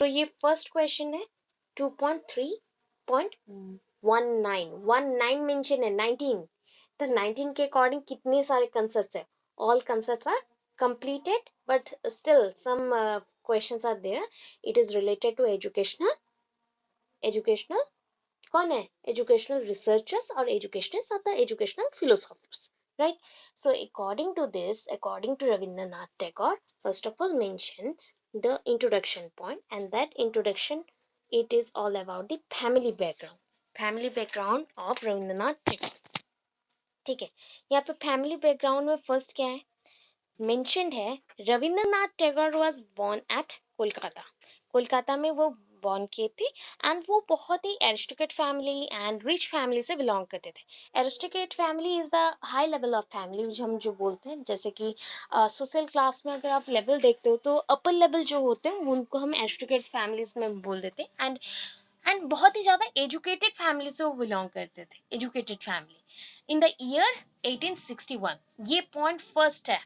सो ये first question है 2.3.19 mention है 19, तो 19 के अकॉर्डिंग कितने सारे कंसेप्ट्स है? All concepts are completed, but still some questions are there. It is related to educational कौन है? एजुकेशनल रिसर्चर्स और एजुकेशनिस्ट और the educational philosophers, right? So according to Rabindranath Tagore, first of all mention the introduction point, and that introduction, it is all about the family background of Rabindranath Tagore. ठीक है, यहाँ पे family background में first क्या है mentioned है? Rabindranath Tagore was born at Kolkata. Kolkata में वो बॉर्न किए थे, एंड वो बहुत ही aristocrat family and rich family से बिलोंग करते थे। Aristocrat family is the high level of family, हम जो बोलते हैं, जैसे कि सोशल क्लास में अगर आप लेवल देखते हो तो अपर लेवल जो होते हैं उनको हम एरिस्टोक्रेट फैमिलीज में बोल देते हैं। एंड बहुत ही ज़्यादा एजुकेटेड फैमिली से वो बिलोंग करते थे, educated family. In the year 1861, ये पॉइंट फर्स्ट है,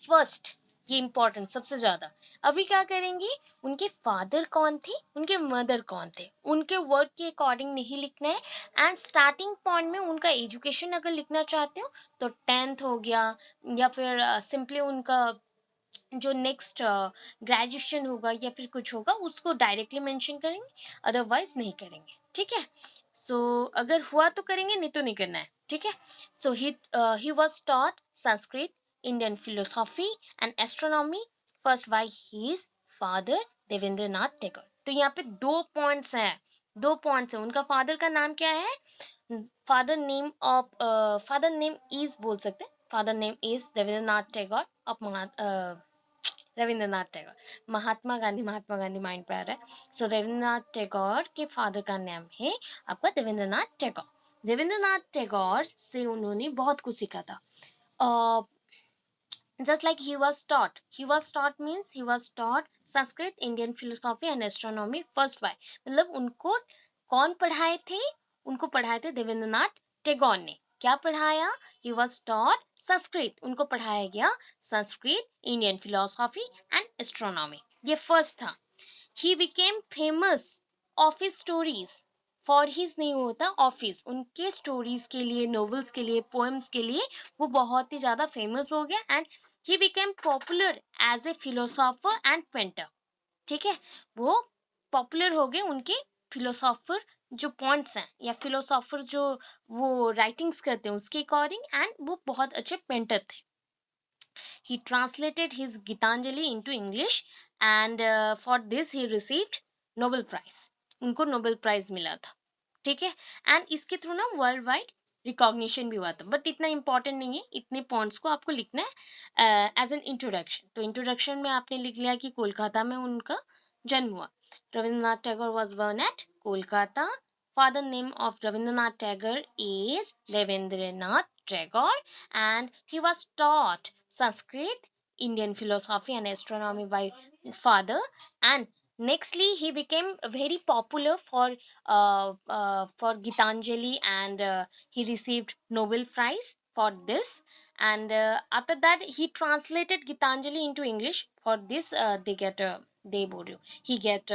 फर्स्ट, ये इंपॉर्टेंट सबसे ज्यादा। अभी क्या करेंगे, उनके फादर कौन थे, उनके मदर कौन थे, उनके वर्क के अकॉर्डिंग नहीं लिखना है। एंड स्टार्टिंग पॉइंट में उनका एजुकेशन अगर लिखना चाहते हो तो 10th हो गया, या फिर सिंपली उनका जो नेक्स्ट ग्रेजुएशन होगा या फिर कुछ होगा उसको डायरेक्टली मेंशन करेंगे, अदरवाइज नहीं करेंगे। ठीक है, सो अगर हुआ तो करेंगे, नहीं तो नहीं करना है। ठीक है, so he was taught Sanskrit, Indian philosophy and astronomy first by his father Debendranath Tagore. तो यहाँ पे दो पॉइंट्स हैं। उनका फादर का नाम क्या है? फादर नेम इज बोल सकते हैं, father name is Debendranath Tagore of Rabindranath Tagore. Mahatma Gandhi mind पे आ रहा है। सो रविंद्रनाथ टैगोर के फादर का नाम है आपका देवेंद्रनाथ टैगोर। देवेंद्रनाथ टैगोर से उन्होंने बहुत कुछ सीखा था। just like he was taught means he was taught Sanskrit, Indian philosophy and astronomy first bye, मतलब उनको कौन पढ़ाए थे? उनको पढ़ाए थे देवेंद्रनाथ टैगोर ने। क्या पढ़ाया? ही वॉज टॉट संस्कृत, उनको पढ़ाया गया Sanskrit, Indian philosophy and astronomy, ये फर्स्ट था। He became famous of his stories, for his नहीं होता ऑफिस, उनके स्टोरीज के लिए, नॉवेल्स के लिए, पोएम्स के लिए वो बहुत ही ज़्यादा फेमस हो गया। And he became popular as a philosopher and painter. ठीक है, वो पॉपुलर हो गए उनके फिलोसोफर जो पॉइंट्स हैं, या फिलोसोफर जो वो राइटिंग्स करते हैं उसके अकॉर्डिंग, एंड वो बहुत अच्छे पेंटर थे। He translated his Gitanjali into English, and for this he received Nobel Prize. उनको नोबेल प्राइज मिला था। ठीक है, एंड इसके थ्रू ना वर्ल्ड वाइड रिकॉग्निशन भी हुआ था, बट इतना इंपॉर्टेंट नहीं है। इतने पॉइंट्स को आपको लिखना है एज एन इंट्रोडक्शन। तो इंट्रोडक्शन में आपने लिख लिया कि कोलकाता में उनका जन्म हुआ। Rabindranath Tagore was born at Kolkata. Father name of Rabindranath Tagore is Devendranath Tagore, and he was taught Sanskrit, Indian philosophy and astronomy by father. And nextly he became very popular for Gitanjali, and he received Nobel Prize for this. And after that he translated Gitanjali into English. For this he get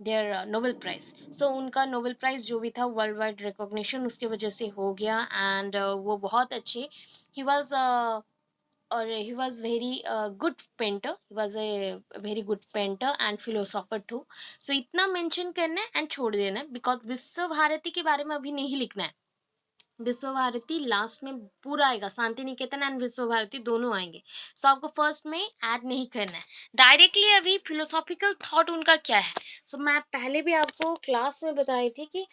there Nobel prize. So उनका Nobel prize जो भी था world wide recognition उसके वजह से हो गया। And वो बहुत अच्छे, ही वॉज और he was very good painter, he was a very good painter and philosopher too. So इतना मेंशन करना है एंड छोड़ देना है, बिकॉज विश्व भारती के बारे में अभी नहीं लिखना है। विश्व भारती लास्ट में पूरा आएगा, शांति निकेतन एंड विश्व भारती दोनों आएंगे। सो आपको फर्स्ट में ऐड नहीं करना है डायरेक्टली। अभी फिलोसॉफिकल थॉट उनका क्या है? सो मैं पहले भी आपको क्लास में बताई थी कि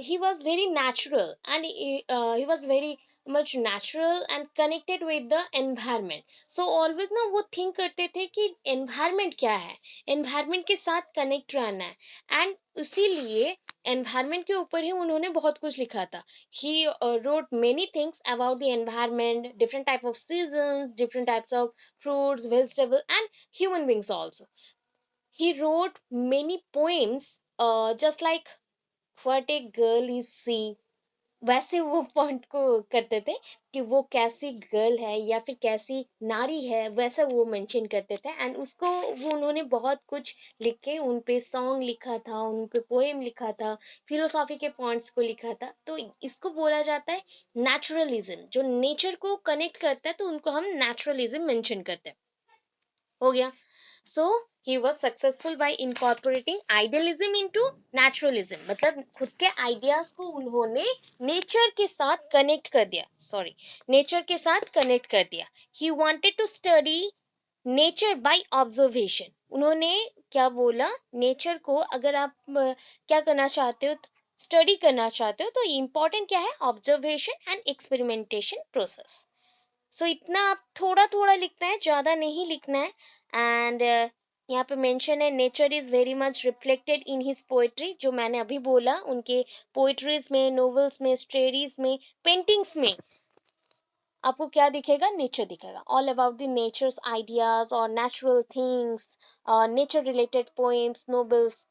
ही was very natural, and he was very much natural and connected with the environment. So always ना वो थिंक करते थे कि एनवायरमेंट क्या है, एनवायरमेंट के साथ कनेक्ट रहना है। एंड इसीलिए एनवायरमेंट के ऊपर ही उन्होंने बहुत कुछ लिखा था। He wrote many things about the environment, different type of seasons, different types of fruits, vegetables, and human beings also. He wrote many poems, just like What a Girl Is She, वैसे वो point को करते थे कि वो कैसी girl है या फिर कैसी नारी है, वैसा वो मेंशन करते थे। एंड उसको वो उन्होंने बहुत कुछ लिख के उन पे सॉन्ग लिखा था, उन पे पोएम लिखा था, फिलोसॉफी के पॉइंट्स को लिखा था। तो इसको बोला जाता है नेचुरलिज्म। जो नेचर को कनेक्ट करता है तो उनको हम नेचुरलिज्म मेंशन करते हैं। हो गया। So he was successful by incorporating idealism into naturalism, मतलब खुद के आइडियाज को उन्होंने नेचर के साथ कनेक्ट कर दिया, सॉरी, नेचर के साथ कनेक्ट कर दिया। He wanted to study nature by observation. उन्होंने क्या बोला, नेचर को अगर आप क्या करना चाहते हो, स्टडी करना चाहते हो, तो इम्पोर्टेंट क्या है, ऑब्जर्वेशन एंड एक्सपेरिमेंटेशन प्रोसेस। सो इतना आप थोड़ा थोड़ा लिखना है, ज़्यादा नहीं लिखना है। एंड यहाँ पे मेंशन है nature is very much reflected in his poetry, जो मैंने अभी बोला, उनके पोएट्रीज में, नोवेल्स में, स्टोरीज में, पेंटिंग्स में आपको क्या दिखेगा, नेचर दिखेगा। All about the nature's ideas और natural things, nature related poems, novels,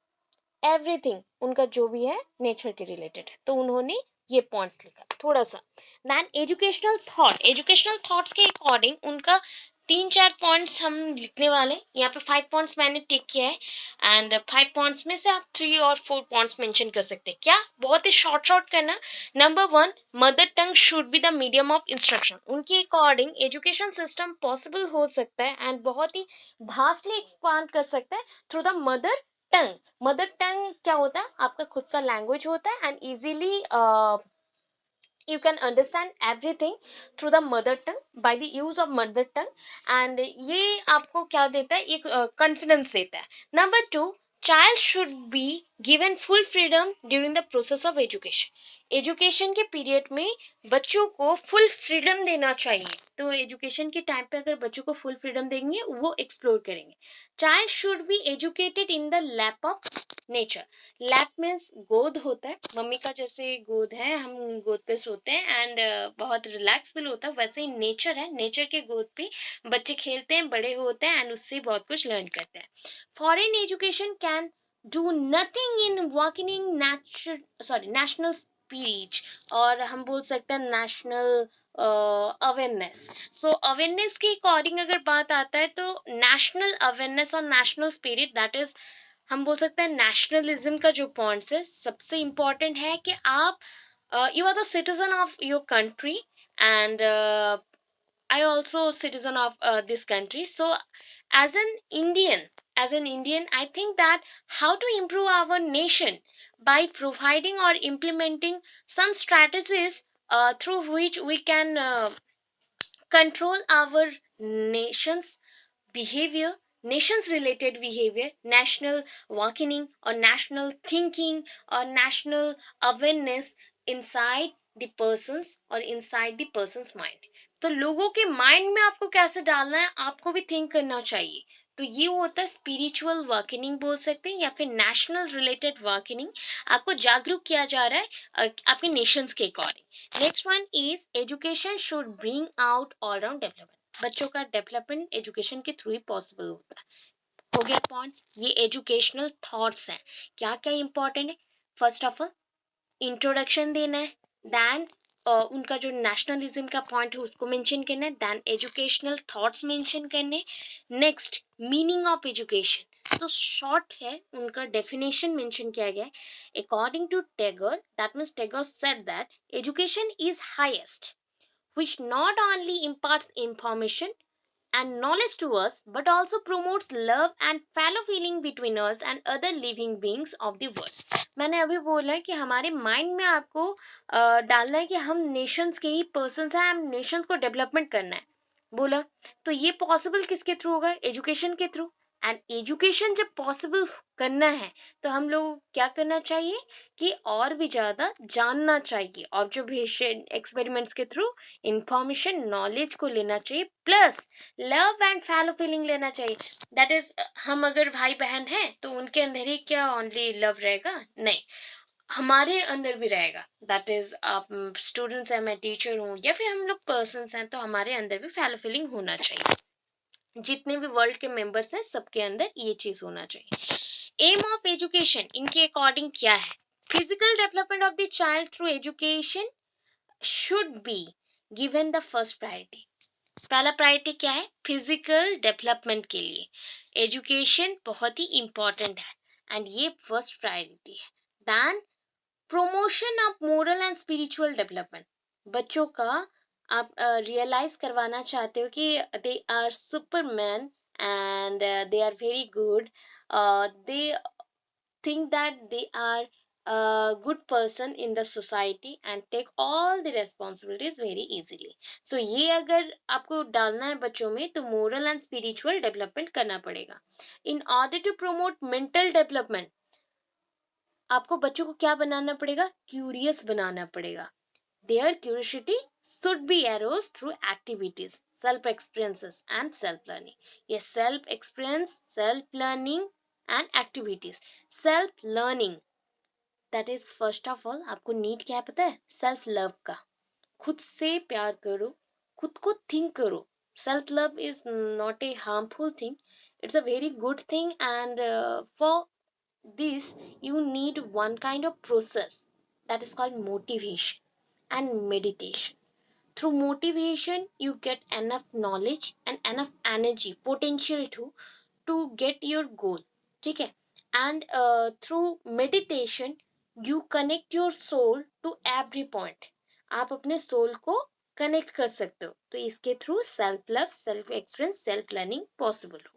everything उनका जो भी है नेचर के रिलेटेड है। तो उन्होंने ये पॉइंट्स लिखा थोड़ा सा। देन एजुकेशनल थॉट्स के अकॉर्डिंग उनका 3-4 पॉइंट्स हम लिखने वाले। यहाँ पे 5 पॉइंट्स मैंने टिक किया है। एंड 5 पॉइंट्स में से आप 3 और 4 पॉइंट्स मेंशन कर सकते हैं। क्या, बहुत ही शॉर्ट शॉर्ट करना। Number 1, mother tongue should be the medium of instruction. उनके अकॉर्डिंग एजुकेशन सिस्टम पॉसिबल हो सकता है एंड बहुत ही भास्टली एक्सपांड कर सकता है through the mother tongue. Mother tongue क्या होता है, आपका खुद का लैंग्वेज होता है and easily you can understand everything through the mother tongue by the use of mother tongue। and ये आपको क्या देता है, एक कॉन्फिडेंस देता है। Number 2, child should be given full freedom during the process of education। Education के period में बच्चों को फुल फ्रीडम देना चाहिए। तो एजुकेशन के टाइम पे अगर बच्चों को फुल फ्रीडम देंगे, वो एक्सप्लोर करेंगे। Child should be educated in the lap of nature. Lap means गोद होता है, मम्मी का जैसे गोद है, हम गोद पे सोते हैं एंड बहुत रिलैक्स फील होता है, वैसे ही नेचर है, नेचर के गोद पे बच्चे खेलते हैं, बड़े होते हैं एंड उससे बहुत कुछ लर्न करते हैं। Foreign education can do nothing in working national speech, और हम बोल सकते हैं नेशनल अवेयरनेस। सो अवेयरनेस के अकॉर्डिंग अगर बात आता है तो नेशनल अवेयरनेस और नेशनल स्पिरिट, दैट इज हम बोल सकते हैं नेशनलिज्म का जो पॉइंट्स है, सबसे इम्पोर्टेंट है कि आप you are the citizen of your country and I also citizen of this country. So as an Indian, I think that how to improve our nation by providing or implementing some strategies through which we can control our nation's behavior, nations related behavior, national awakening or national thinking or national awareness inside the persons or inside the person's mind। तो लोगों के mind में आपको कैसे डालना है, आपको भी थिंक करना चाहिए। तो ये होता है स्पिरिचुअल वर्किंग बोल सकते हैं, या फिर नेशनल रिलेटेड वर्किंग। आपको जागरूक किया जा रहा है आपके नेशंस के according. Next one is education should bring out all round development. बच्चों का डेवलपमेंट एजुकेशन के थ्रू ही पॉसिबल होता है। हो गया पॉइंट्स, ये एजुकेशनल थॉट्स हैं। क्या क्या इंपॉर्टेंट है, फर्स्ट ऑफ ऑल इंट्रोडक्शन देना है, दैन उनका जो नेशनलिज्म का पॉइंट है उसको मेंशन करना है, दैन एजुकेशनल थॉट्स मेंशन करने, नेक्स्ट मीनिंग ऑफ एजुकेशन। तो शॉर्ट है, उनका डेफिनेशन मेंशन किया गया है। According to Tagore, that means Tagore said that education is highest which not only imparts information and knowledge to us but also promotes love and fellow feeling between us and other living beings of the world। मैंने अभी बोला है कि हमारे mind में आपको डालना है कि हम नेशंस के ही पर्सन हैं, हम नेशंस को डेवलपमेंट करना है बोला। तो ये पॉसिबल किसके थ्रू होगा, एजुकेशन के थ्रू। एंड एजुकेशन जब पॉसिबल करना है तो हम लोग क्या करना चाहिए कि और भी ज़्यादा जानना चाहिए, ऑब्जर्वेशन एक्सपेरिमेंट्स के थ्रू इंफॉर्मेशन नॉलेज को लेना चाहिए, plus love and fellow feeling लेना चाहिए। दैट इज, हम अगर भाई बहन हैं तो उनके अंदर ही क्या ओनली लव रहेगा, नहीं, हमारे अंदर भी रहेगा। दैट इज, आप स्टूडेंट्स हैं, मैं टीचर हूँ, या फिर हम लोग पर्सन्स हैं, तो हमारे अंदर भी फैलो फीलिंग होना चाहिए। जितने भी वर्ल्ड के मेंबर्स हैं सबके अंदर ये चीज होना चाहिए। एम ऑफ एजुकेशन इनके अकॉर्डिंग क्या है, physical development of the child through education should be given the first priority. पहला प्रायोरिटी क्या है? फिजिकल डेवलपमेंट के लिए एजुकेशन बहुत ही इंपॉर्टेंट है एंड ये फर्स्ट प्रायोरिटी है। Then promotion of moral and spiritual development. बच्चों का आप रियलाइज करवाना चाहते हो कि they are superman and they are very good, they think that they are a good person in the society and take all the responsibilities very easily. So ये अगर आपको डालना है बच्चों में तो moral and spiritual development करना पड़ेगा. In order to promote mental development, आपको बच्चों को क्या बनाना पड़ेगा? क्यूरियस बनाना पड़ेगा. Their curiosity should be aroused through activities, self experiences and self learning. Yes, self experience, self learning and activities. Self learning, that is first of all आपको need क्या है पता है? सेल्फ लव का. खुद से प्यार करो, खुद को थिंक करो. Self love is not a harmful thing, it's a very good thing and for this you need one kind of process that is called motivation and meditation. Through motivation you get enough knowledge and enough energy potential to get your goal. ठीक है? And through meditation you connect your soul to every point. आप अपने soul को connect कर सकते हो. तो इसके through self love, self experience, self learning possible होगा.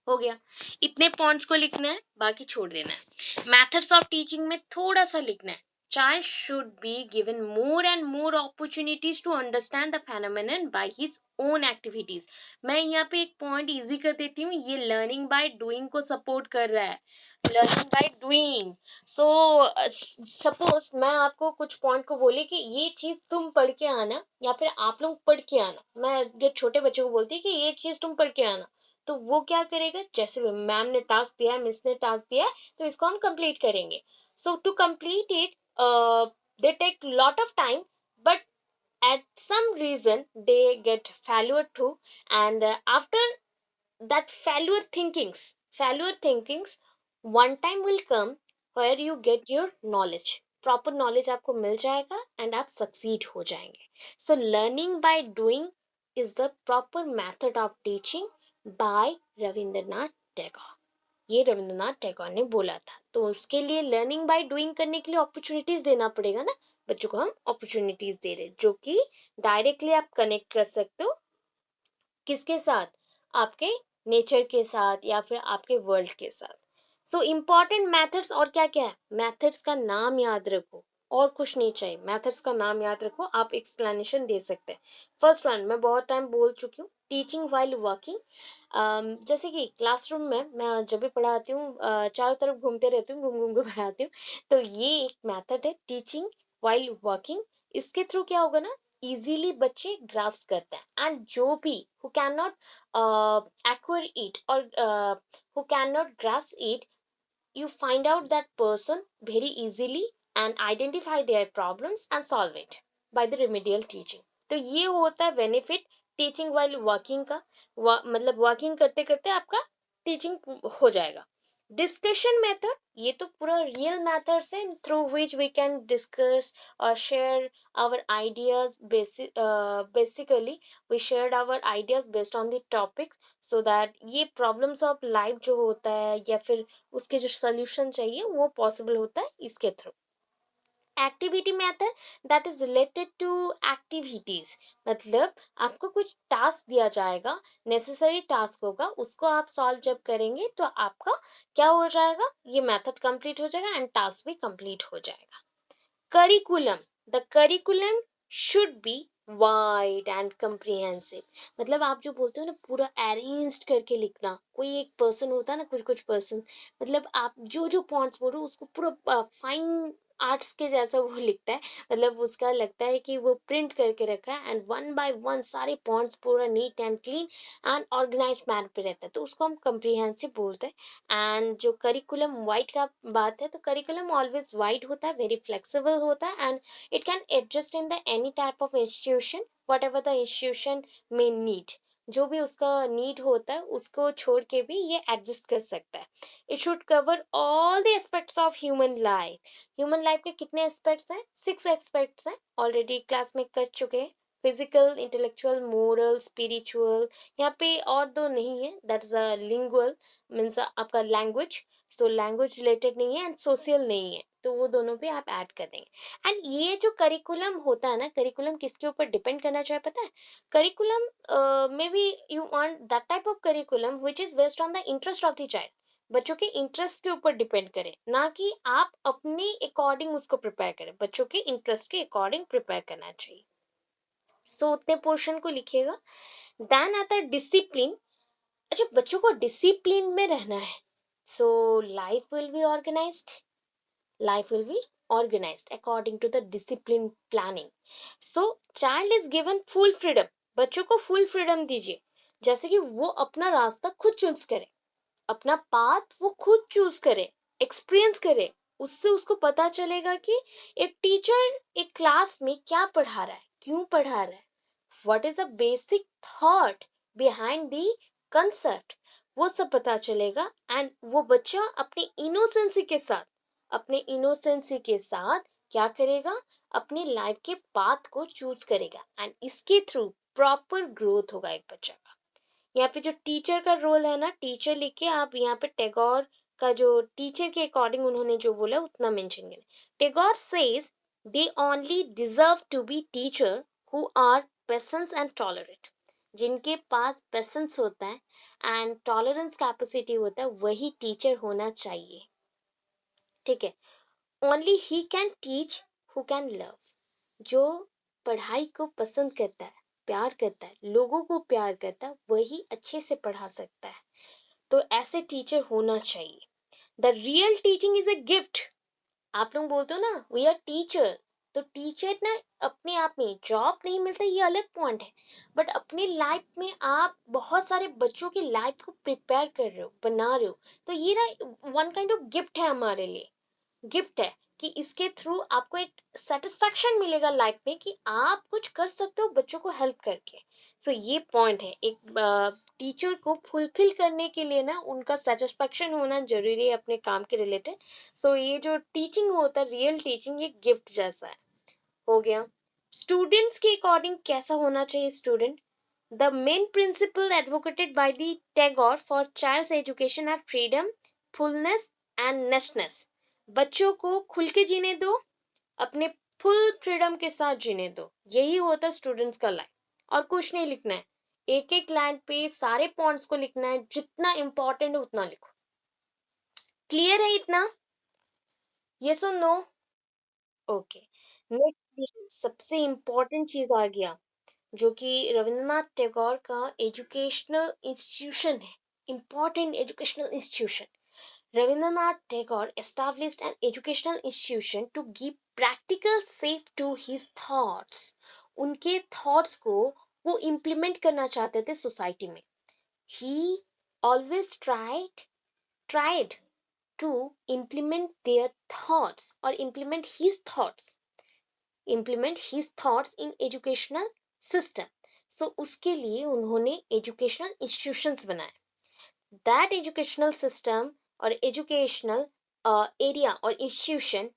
हो गया. इतने पॉइंट्स को लिखना है, बाकी छोड़ देना है. मेथड्स ऑफ टीचिंग में थोड़ा सा लिखना है. Child should be given more and more opportunities to understand the phenomenon by his own activities. मैं यहाँ पे एक पॉइंट इजी कर देती हूँ. ये लर्निंग बाय डूइंग को सपोर्ट कर रहा है. Learning by doing. So suppose मैं आपको कुछ पॉइंट को बोले कि ये चीज तुम पढ़ के आना या फिर आप लोग पढ़ के आना. मैं अगर छोटे बच्चों को बोलती कि ये चीज तुम पढ़ के आना, तो वो क्या करेगा? जैसे मैम ने टास्क दिया है, मिस ने टास्क दिया है, तो इसको हम कंप्लीट करेंगे. So to complete it they take lot of time, but at some reason they get failure too. And after that failure thinkings, one time will come where you get your knowledge, proper knowledge आपको मिल जाएगा and आप succeed हो जाएंगे. So learning by doing is the proper method of teaching by Rabindranath Tagore. ये रविंद्रनाथ टैगोर ने बोला था. तो उसके लिए लर्निंग बाय डूइंग करने के लिए अपॉर्चुनिटीज देना पड़ेगा ना. बच्चों को हम अपॉर्चुनिटीज दे रहे जो कि डायरेक्टली आप कनेक्ट कर सकते हो. किसके साथ? आपके नेचर के साथ या फिर आपके वर्ल्ड के साथ. सो इम्पॉर्टेंट मेथड्स और क्या क्या है? मेथड्स का नाम याद रखो और कुछ नहीं चाहिए. मेथड्स का नाम याद रखो, आप एक्सप्लेनेशन दे सकते हैं. फर्स्ट वन मैं बहुत टाइम बोल चुकी हूँ, टीचिंग वाइल वर्किंग. जैसे कि क्लासरूम में मैं जब भी पढ़ाती हूँ चारों तरफ घूमते रहती हूँ, घूम घूम के पढ़ाती हूँ. तो ये एक मेथड है टीचिंग वाइल वर्किंग. इसके थ्रू क्या होगा ना, इजीली बच्चे ग्रास्प करते हैं. एंड जो भी who cannot acquire it or who cannot grasp it, you find out that person very easily and identify their problems and solve it by the remedial teaching. तो ये होता है बेनिफिट टीचिंग वाइल वर्किंग का. मतलब working करते करते आपका teaching हो जाएगा. डिस्कशन मेथड, ये तो पूरा रियल मेथड्स है through which we can discuss और share our ideas. Basically we shared our ideas based on the topics, so that ये प्रॉब्लम्स ऑफ लाइफ जो होता है या फिर उसके जो सोल्यूशन चाहिए वो पॉसिबल होता है इसके through. Activity method, that is related to activities. मतलब आपको कुछ टास्क दिया जाएगा, नेसेसरी टास्क होगा, उसको आप सॉल्व जब करेंगे तो आपका क्या हो जाएगा? ये मेथड कंप्लीट हो जाएगा एंड टास्क भी कंप्लीट हो जाएगा. Curriculum, the curriculum should be wide and comprehensive. मतलब आप जो बोलते हो ना पूरा अरेंज्ड करके लिखना. कोई एक पर्सन होता है ना, कुछ कुछ पर्सन, मतलब आप जो जो पॉइंट्स बोल रहे हो उसको पूरा फाइन आर्ट्स के जैसा वो लिखता है. मतलब उसका लगता है कि वो प्रिंट करके रखा है एंड वन बाय वन सारे पॉइंट्स पूरा neat and clean and organise manner पे रहता है, तो उसको हम कम्प्रिहेंसिव बोलते हैं. एंड जो करिकुलम वाइड का बात है, तो करिकुलम ऑलवेज वाइड होता है, वेरी फ्लेक्सिबल होता है and it can adjust in the any type of institution whatever the institution may need. जो भी उसका नीड होता है उसको छोड़ के भी ये एडजस्ट कर सकता है। It should cover all the aspects of human life. Human life के कितने एस्पेक्ट्स हैं? 6 एस्पेक्ट्स हैं, ऑलरेडी क्लास में कर चुके हैं। Physical, intellectual, moral, spiritual. यहाँ पे और दो नहीं है, दैट्स अ लिंगुअल, मीन्स आपका लैंग्वेज। तो लैंग्वेज रिलेटेड नहीं है एंड सोशल नहीं है, तो वो दोनों पे आप ऐड कर देंगे। एंड ये जो करिकुलम होता है ना, करिकुलम किसके ऊपर डिपेंड करना चाहिए पता है? Curriculum, maybe you want that type of curriculum which is based on the interest of the child। बच्चों के इंटरेस्ट के ऊपर डिपेंड करें, ना कि आप अपनी अकॉर्डिंग उसको प्रिपेयर करें। बच्चों के इंटरेस्ट के अकॉर्डिंग प्रिपेयर करना चाहिए। सो उतने पोर्शन को लिखिएगा। देन आता है डिसिप्लिन। अच्छा, बच्चों को डिसिप्लिन में रहना है, so life will be organised. life will be organized according to the discipline planning। So child is given full freedom। बच्चों को फुल फ्रीडम दीजिए, जैसे कि वो अपना रास्ता खुद चूज करे, अपना पाथ वो खुद चूज करे, एक्सपीरियंस करे। उससे उसको पता चलेगा कि एक टीचर एक क्लास में क्या पढ़ा रहा है, क्यों पढ़ा रहा है, what is the basic thought behind the concept, वो सब पता चलेगा। एंड वो बच्चा अपने इनोसेंसी के साथ क्या करेगा? अपनी लाइफ के पाथ को चूज करेगा एंड इसके थ्रू प्रॉपर ग्रोथ होगा एक बच्चा का। यहाँ पे जो टीचर का रोल है ना, टीचर लिख के आप यहाँ पे टैगोर का जो टीचर के अकॉर्डिंग उन्होंने जो बोला उतना मेंशन करें। Tagore says they only deserve to be teacher who are patience and tolerate. जिनके पास पेशेंस होता है एंड टॉलरेंस कैपेसिटी होता है, वही टीचर होना चाहिए। ठीक है। Only he can teach who can love. जो पढ़ाई को पसंद करता है, प्यार करता है, लोगों को प्यार करता है, वही अच्छे से पढ़ा सकता है। तो ऐसे टीचर होना चाहिए। The real teaching is a gift. आप लोग बोलते हो ना वी आर टीचर, तो टीचर ना अपने आप में जॉब नहीं मिलता, ये अलग पॉइंट है, बट अपनी लाइफ में आप बहुत सारे बच्चों की लाइफ को प्रिपेयर कर रहे हो, बना रहे हो। तो ये ना वन काइंड ऑफ गिफ्ट है हमारे लिए। गिफ्ट है कि इसके थ्रू आपको एक सेटिस्फैक्शन मिलेगा लाइफ में कि आप कुछ कर सकते हो बच्चों को हेल्प करके। सो ये पॉइंट है। एक टीचर को फुलफिल करने के लिए ना उनका सेटिस्फैक्शन होना जरूरी है अपने काम के रिलेटेड। सो ये जो टीचिंग होता है, रियल टीचिंग, ये गिफ्ट जैसा है। हो गया। स्टूडेंट्स के अकॉर्डिंग कैसा होना चाहिए student? The main principle advocated by the Tagore for child's education are freedom, fullness and नेसनेस। बच्चों को खुल के जीने दो, अपने फुल फ्रीडम के साथ जीने दो। यही होता है स्टूडेंट्स का लाइफ। और कुछ नहीं लिखना है, एक एक लाइन पे सारे पॉइंट्स को लिखना है, जितना इंपॉर्टेंट है उतना लिखो। क्लियर है इतना? यस और नो? ओके। नेक्स्ट सबसे इंपॉर्टेंट चीज आ गया, जो कि रविंद्रनाथ टैगोर का एजुकेशनल इंस्टीट्यूशन है। Important educational institution. Rabindranath Tagore established an educational institution to give practical shape to his thoughts। उनके thoughts को वो implement करना चाहते थे सोसाइटी में। He always tried to implement their thoughts or implement his thoughts in educational system। So उसके लिए उन्होंने educational institutions बनाए। That educational system or educational area or institution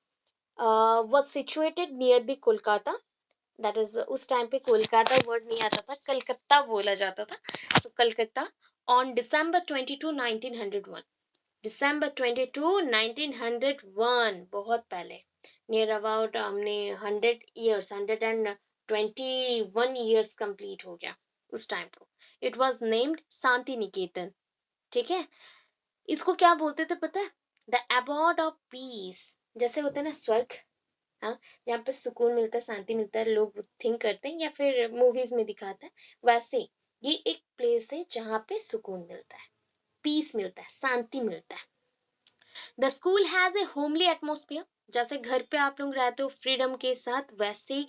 was situated near the Kolkata। That is उस time पे Kolkata word नहीं आता था, कलकत्ता बोला जाता था। So Calcutta on December 22, 1901। December 22, 1901, बहुत पहले, नियर अबाउट हमने 100 years, 121 years कंप्लीट हो गया उस टाइम को। It was named Shanti Niketan. ठीक है। इसको क्या बोलते थे पता है? The abode of peace. जैसे होता है ना स्वर्ग, हाँ, जहाँ पे सुकून मिलता है, शांति मिलता है, लोग थिंक करते हैं या फिर मूवीज में दिखाता है, वैसे ये एक प्लेस है जहाँ पे सुकून मिलता है, पीस मिलता है, शांति मिलता है। The school has a homely atmosphere. जैसे घर पे आप लोग रहते हो फ्रीडम के साथ, वैसे ही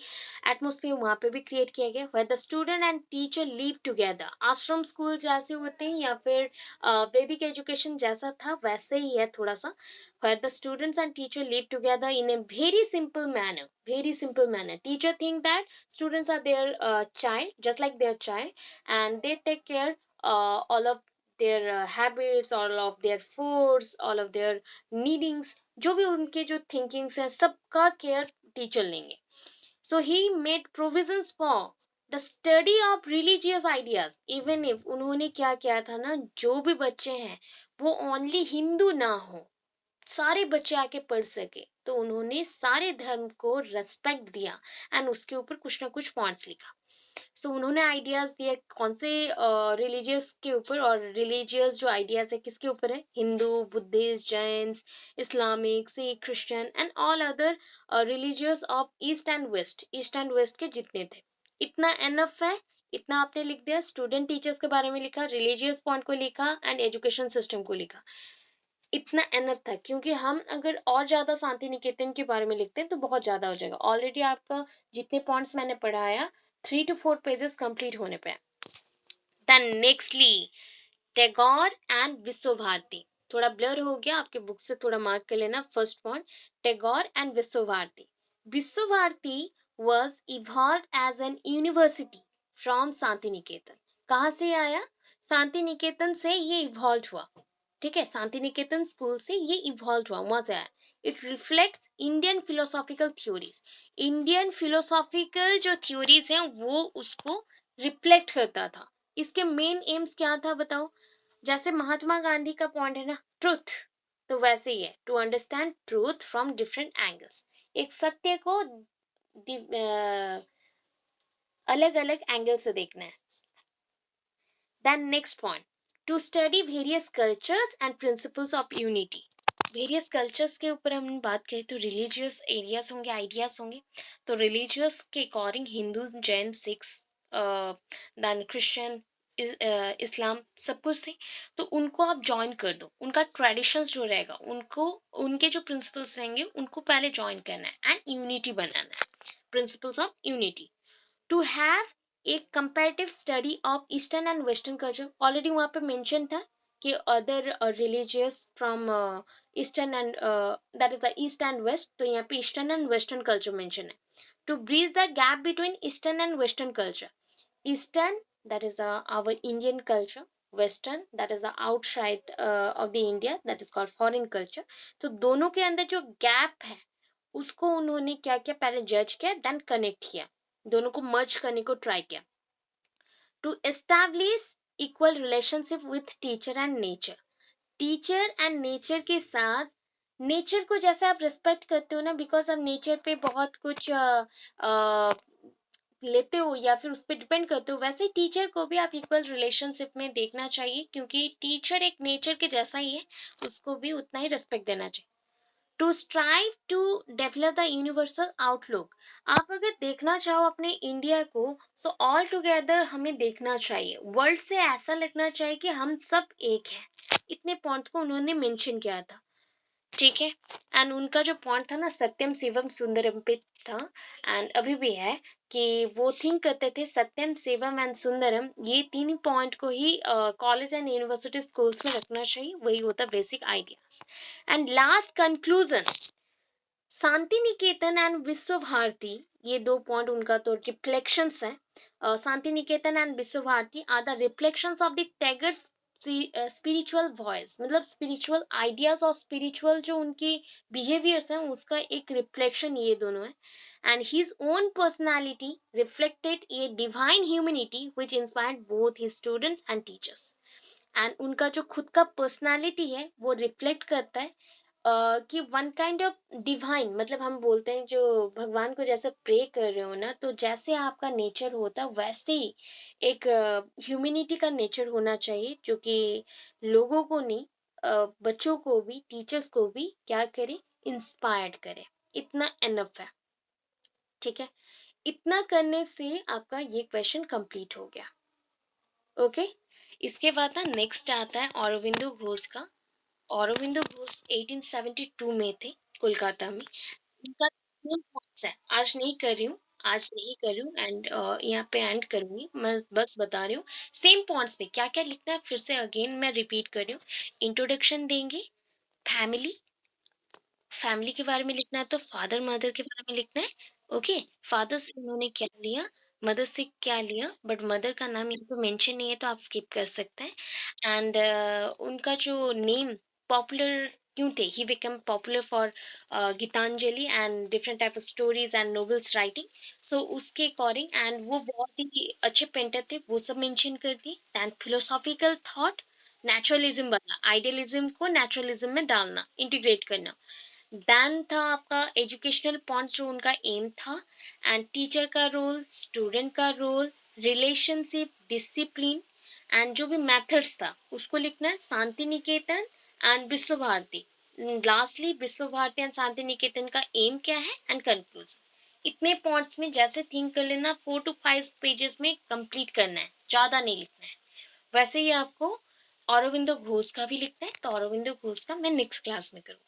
एटमोसफियर वहाँ पे भी क्रिएट किया गया, where the student and teacher live together. आश्रम स्कूल जैसे होते हैं या फिर वैदिक एजुकेशन जैसा था वैसे ही है थोड़ा सा। Where the students and teacher live together in a very simple manner, very simple manner. Teacher think that students are their child, just like their child, and they take care all of their habits, all of their foods, all of their नीडिंग्स, जो भी उनके जो thinkings है सबका care teacher लेंगे। So he made provisions for the study of religious ideas, even if उन्होंने क्या किया था ना, जो भी बच्चे हैं वो ओनली हिंदू ना हो, सारे बच्चे आके पढ़ सके, तो उन्होंने सारे धर्म को रेस्पेक्ट दिया एंड उसके ऊपर कुछ ना कुछ पॉइंट्स लिखा। सो उन्होंने आइडियाज दिए कौन से रिलीजियस के ऊपर, और रिलीजियस जो आइडियाज है किसके ऊपर है, Hindu, Buddhist, Jains, Islamic, Sikh, Christian and all other religious of east and west, east and west के जितने थे। इतना एनफ है, इतना आपने लिख दिया। स्टूडेंट टीचर्स के बारे में लिखा, रिलीजियस पॉइंट को लिखा एंड एजुकेशन सिस्टम को लिखा। इतना एनफ था, क्योंकि हम अगर और ज्यादा शांति निकेतन के बारे में लिखते हैं तो बहुत ज्यादा हो जाएगा। ऑलरेडी आपका जितने पॉइंट्स मैंने पढ़ाया 3 to 4 पेजेस कंप्लीट होने पे। देन नेक्स्टली टैगोर एंड विश्व भारती, थोड़ा ब्लर हो गया, आपके बुक से थोड़ा मार्क कर लेना। फर्स्ट पॉइंट, टैगोर एंड विश्व Bharati. Vishwa Bharati was evolve as an university from Shanti Niketan. कहाँ से आया, शांति निकेतन से ये इवॉल्व हुआ। ठीक है, शांति निकेतन स्कूल से ये इवॉल्व हुआ, वहां से आया। It reflects Indian philosophical theories, Indian philosophical जो थ्योरीज हैं वो उसको रिफ्लेक्ट करता था। इसके मेन एम्स क्या था बताओ, जैसे महात्मा गांधी का पॉइंट है ना ट्रुथ, तो वैसे ही है to understand truth from different angles, एक सत्य को अलग अलग एंगल से देखना है। Then next point, to study various cultures and principles of unity. Various cultures के ऊपर हम बात करें तो रिलीजियस एरियाज होंगे, आइडियाज होंगे। तो रिलीजियस के according Hindu, Jain, Sikhs, then Christian, Islam सब कुछ थे। तो उनको आप ज्वाइन कर दो, उनका ट्रेडिशंस जो रहेगा उनको, उनके जो प्रिंसिपल्स रहेंगे उनको पहले ज्वाइन करना है एंड यूनिटी बनाना है, principles of unity. To have a comparative study of eastern and western culture, already वहाँ पे मेंशन था कि other religious from eastern and that is the east and west, तो यहाँ पे eastern and western culture mention है। To bridge the gap between eastern and western culture, eastern that is our Indian culture, western that is the outside of the India that is called foreign culture. तो दोनों के अंदर जो gap है उसको उन्होंने क्या किया, पहले जज किया देन कनेक्ट किया, दोनों को मर्ज करने को ट्राई किया। To establish equal relationship with teacher and nature, teacher and nature के साथ, नेचर को जैसे आप रिस्पेक्ट करते हो ना, बिकॉज आप नेचर पे बहुत कुछ लेते हो या फिर उस पर डिपेंड करते हो, वैसे टीचर को भी आप इक्वल रिलेशनशिप में देखना चाहिए, क्योंकि टीचर एक नेचर के जैसा ही है, उसको भी उतना ही रिस्पेक्ट देना चाहिए। To strive to develop the universal outlook, आप अगर देखना चाहो अपने इंडिया को, सो ऑल टुगेदर हमें देखना चाहिए, वर्ल्ड से ऐसा लगना चाहिए कि हम सब एक हैं। इतने पॉइंट्स को उन्होंने मेंशन किया था। ठीक है, एंड उनका जो पॉइंट था ना सत्यम शिवम सुंदरम पे था, एंड अभी भी है कि वो थिंक करते थे सत्यम शिवम एंड सुंदरम, ये तीन पॉइंट को ही कॉलेज एंड यूनिवर्सिटी स्कूल्स में रखना चाहिए, वही होता basic ideas. And last conclusion, Shanti Niketan and विश्व भारती, ये 2 पॉइंट उनका तो रिफ्लेक्शंस हैं। शांति निकेतन एंड विश्व Bharati are the reflections of the Tagore's spiritual voice, मतलब स्पिरिचुअल आइडियाज और स्पिरिचुअल जो उनकी बिहेवियर्स हैं उसका एक रिफ्लेक्शन ये दोनों है। And his own personality reflected a divine humanity which inspired both his students and teachers. And उनका जो खुद का पर्सनैलिटी है वो रिफ्लेक्ट करता है कि वन काइंड ऑफ डिवाइन, मतलब हम बोलते हैं जो भगवान को जैसे प्रे कर रहे हो ना, तो जैसे आपका नेचर होता वैसे ही एक ह्यूमैनिटी का नेचर होना चाहिए, जो कि लोगों को नहीं, बच्चों को भी, टीचर्स को भी क्या करे, इंस्पायर्ड करे। इतना एनफ है। ठीक है, इतना करने से आपका ये क्वेश्चन कंप्लीट हो गया। ओके, इसके बाद ना नेक्स्ट आता है औरबिंदो घोष का औरोबिंदो घोष 1872 में थे, कोलकाता में। उनका 3 पॉइंट्स है, आज नहीं कर रही हूँ एंड यहाँ पे एंड करूँगी। मैं बस बता रही हूँ, सेम पॉइंट्स पे क्या-क्या लिखना है फिर से अगेन मैं रिपीट कर रही हूँ। इंट्रोडक्शन देंगे, फैमिली, फैमिली के बारे में लिखना है तो फादर मदर के बारे में लिखना है। ओके, फादर से उन्होंने क्या लिया, मदर से क्या लिया, बट मदर का नाम यहाँ पे मेंशन नहीं है तो आप स्किप कर सकते हैं। एंड उनका जो नेम पॉपुलर क्यों थे, he become popular for Gitanjali and different type of stories and novels writing. So उसके अकॉर्डिंग एंड वो बहुत ही अच्छे पेंटर थे, वो सब मेंशन कर दिए। एंड फिलोसॉफिकल थॉट, नेचुरलिज्म वाला, आइडियलिज्म को नेचुरलिज्म में डालना, इंटीग्रेट करना। देन था आपका एजुकेशनल पॉइंट जो उनका एम था। एंड टीचर का रोल, स्टूडेंट का रोल, रिलेशनशिप, डिसिप्लिन एंड जो भी मेथड्स था उसको लिखना है। शांति निकेतन एंड विश्व भारती, लास्टली विश्व भारती एंड शांति निकेतन का एम क्या है एंड कंक्लूजन। इतने पॉइंट्स में जैसे थिंक कर लेना, 4 to 5 पेजेस में कंप्लीट करना है, ज्यादा नहीं लिखना है। वैसे ही आपको औरोबिंदो घोष का भी लिखना है, तो औरोबिंदो घोष का मैं नेक्स्ट क्लास में करूँ।